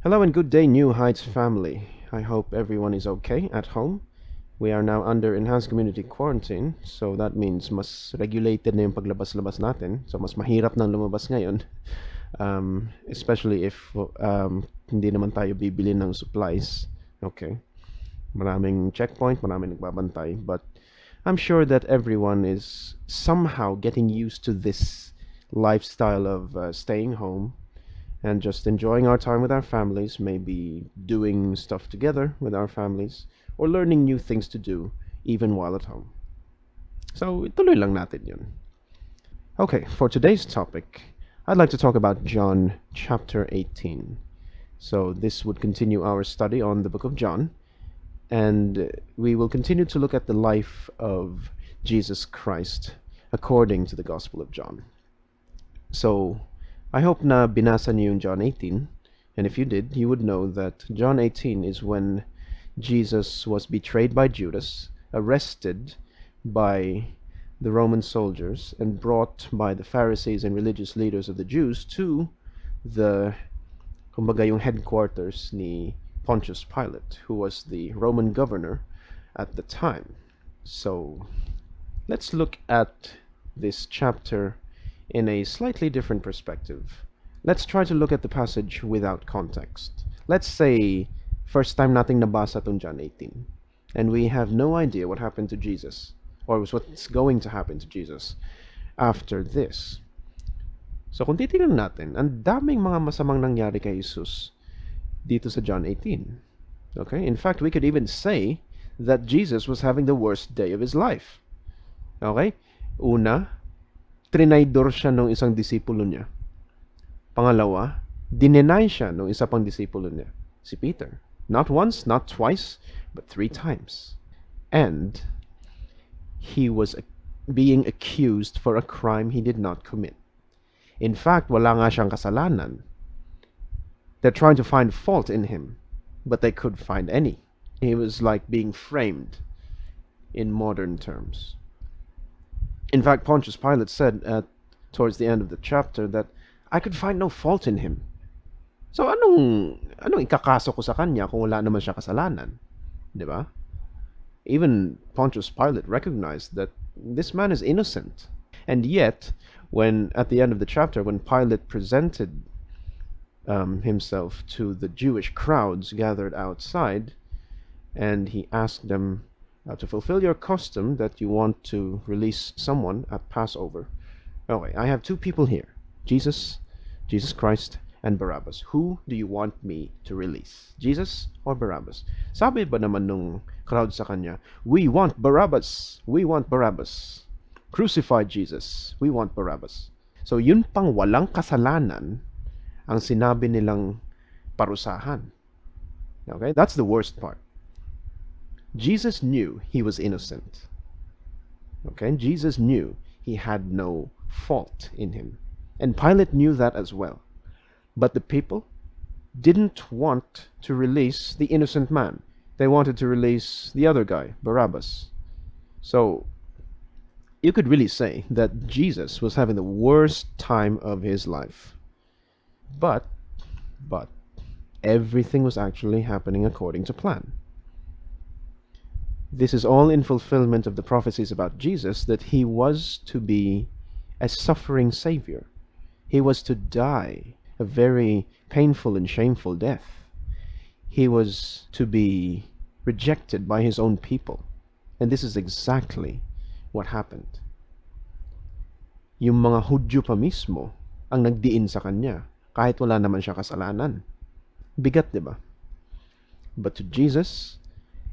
Hello and good day, New Heights family. I hope everyone is okay at home. We are now under enhanced community quarantine, so that means mas regulated na yung paglabas-labas natin. So mas mahirap nang lumabas ngayon, especially if hindi naman tayo bibili ng supplies. Okay. Maraming checkpoint, maraming nagbabantay, but I'm sure that everyone is somehow getting used to this lifestyle of staying home and just enjoying our time with our families, maybe doing stuff together with our families, or learning new things to do even while at home. So, ituloy lang natin yun. Okay, for today's topic, I'd like to talk about John chapter 18. So, this would continue our study on the book of John, and we will continue to look at the life of Jesus Christ according to the Gospel of John. So, I hope na binasa niyo yung John 18, and if you did, you would know that John 18 is when Jesus was betrayed by Judas, arrested by the Roman soldiers, and brought by the Pharisees and religious leaders of the Jews to the, kumbaga, yung headquarters ni Pontius Pilate, who was the Roman governor at the time. So, let's look at this chapter in a slightly different perspective. Let's try to look at the passage without context. Let's say, first time nating nabasa itong John 18, and we have no idea what happened to Jesus, or what's going to happen to Jesus after this. So kung titingnan natin, ang daming mga masamang nangyari kay Jesus dito sa John 18. Okay? In fact, we could even say that Jesus was having the worst day of his life. Okay? Una, trinaydor siya ng isang disipulo niya. Pangalawa, dinenay siya ng isa pang disipulo niya, si Peter. Not once, not twice, but 3 times. And he was being accused for a crime he did not commit. In fact, wala nga siyang kasalanan. They're trying to find fault in him, but they couldn't find any. He was like being framed in modern terms. In fact, Pontius Pilate said towards the end of the chapter that I could find no fault in him. So anong ikakaso ko sa kanya kung wala naman siya kasalanan? 'Di ba? Even Pontius Pilate recognized that this man is innocent. And yet, when at the end of the chapter, when Pilate presented himself to the Jewish crowds gathered outside, and he asked them to fulfill your custom that you want to release someone at Passover. Okay, I have 2 people here, Jesus Christ, and Barabbas. Who do you want me to release? Jesus or Barabbas? Sabi ba naman nung crowd sa kanya, we want Barabbas! We want Barabbas! Crucify Jesus! We want Barabbas! So yun pang walang kasalanan ang sinabi nilang parusahan. Okay, that's the worst part. Jesus knew he was innocent. Okay, Jesus knew he had no fault in him. And Pilate knew that as well. But the people didn't want to release the innocent man. They wanted to release the other guy, Barabbas. So you could really say that Jesus was having the worst time of his life. But everything was actually happening according to plan. This is all in fulfillment of the prophecies about Jesus, that he was to be a suffering Savior. He was to die a very painful and shameful death. He was to be rejected by his own people. And this is exactly what happened. Yung mga Hudyo pa mismo ang nagdiin sa kanya, kahit wala naman siya kasalanan. Bigat, di ba? But to Jesus,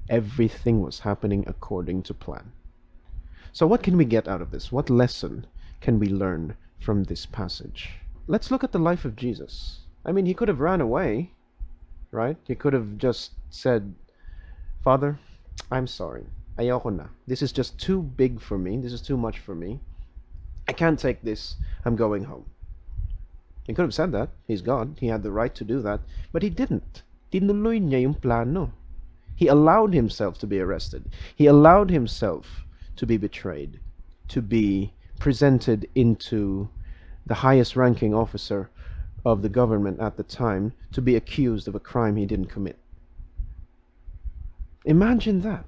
everything was happening according to plan. So what can we get out of this? What lesson can we learn from this passage? Let's look at the life of Jesus. I mean, he could have ran away, right? He could have just said, Father, I'm sorry. Ayoko na. This is just too big for me. This is too much for me. I can't take this. I'm going home. He could have said that. He's God. He had the right to do that. But he didn't. Tinuloy niya yung plano. He allowed himself to be arrested. He allowed himself to be betrayed, to be presented into the highest ranking officer of the government at the time to be accused of a crime he didn't commit. Imagine that.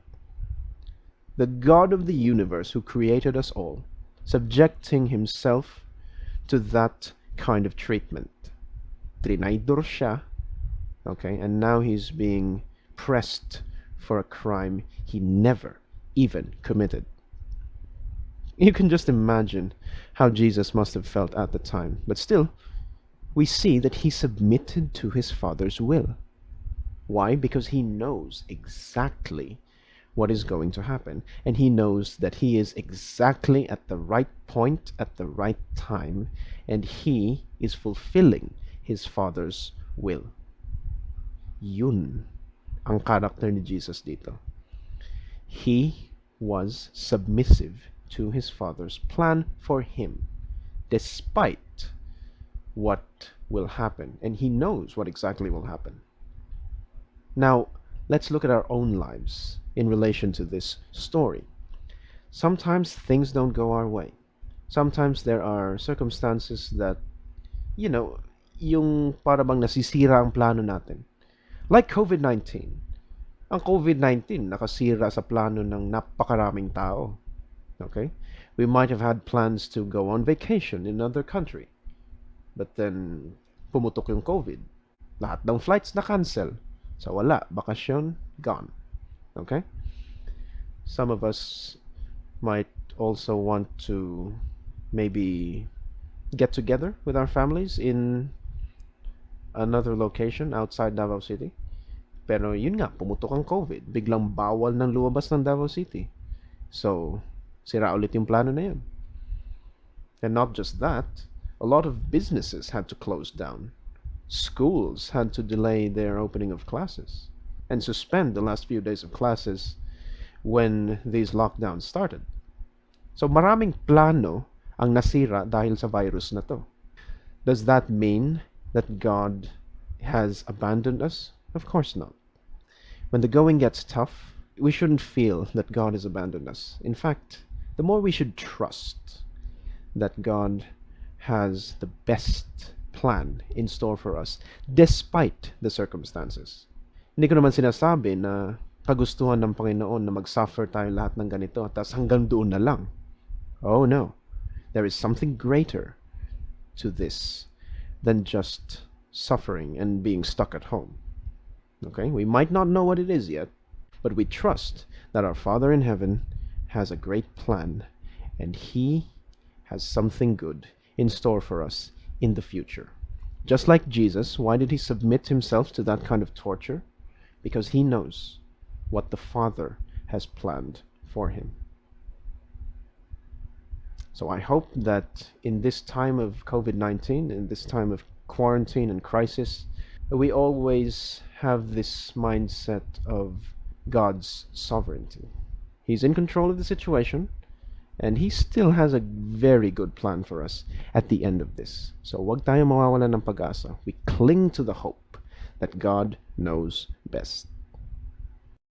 The God of the universe who created us all, subjecting himself to that kind of treatment. Trinaydor siya, okay, and now he's being pressed for a crime he never even committed. You can just imagine how Jesus must have felt at the time. But still, we see that he submitted to his Father's will. Why? Because he knows exactly what is going to happen. And he knows that he is exactly at the right point at the right time. And he is fulfilling his Father's will. Yun ang character ni Jesus dito. He was submissive to his Father's plan for him, despite what will happen. And he knows what exactly will happen. Now, let's look at our own lives in relation to this story. Sometimes things don't go our way. Sometimes there are circumstances that, yung para bang nasisira ang plano natin. Like COVID-19. Ang COVID-19 nakasira sa plano ng napakaraming tao. Okay? We might have had plans to go on vacation in another country. But then, pumutok yung COVID. Lahat ng flights na-cancel. So wala, bakasyon, gone. Okay? Some of us might also want to maybe get together with our families in another location outside Davao City. Pero yun nga, pumutok ang COVID. Biglang bawal ng lumabas ng Davao City. So, sira ulit yung plano na yun. And not just that, a lot of businesses had to close down. Schools had to delay their opening of classes and suspend the last few days of classes when these lockdowns started. So maraming plano ang nasira dahil sa virus na to. Does that mean that God has abandoned us? Of course not. When the going gets tough, we shouldn't feel that God has abandoned us. In fact, the more we should trust that God has the best plan in store for us despite the circumstances. Hindi ko naman sinasabi na kagustuhan ng Panginoon na mag-suffer tayo lahat ng ganito at hanggang doon na lang. Oh no. There is something greater to this than just suffering and being stuck at home. Okay? We might not know what it is yet, but we trust that our Father in heaven has a great plan and He has something good in store for us in the future. Just like Jesus, why did he submit himself to that kind of torture? Because he knows what the Father has planned for him. So I hope that in this time of COVID-19, in this time of quarantine and crisis, we always have this mindset of God's sovereignty. He's in control of the situation, and He still has a very good plan for us at the end of this. So wag tayo mawawala ng pag-asa. We cling to the hope that God knows best.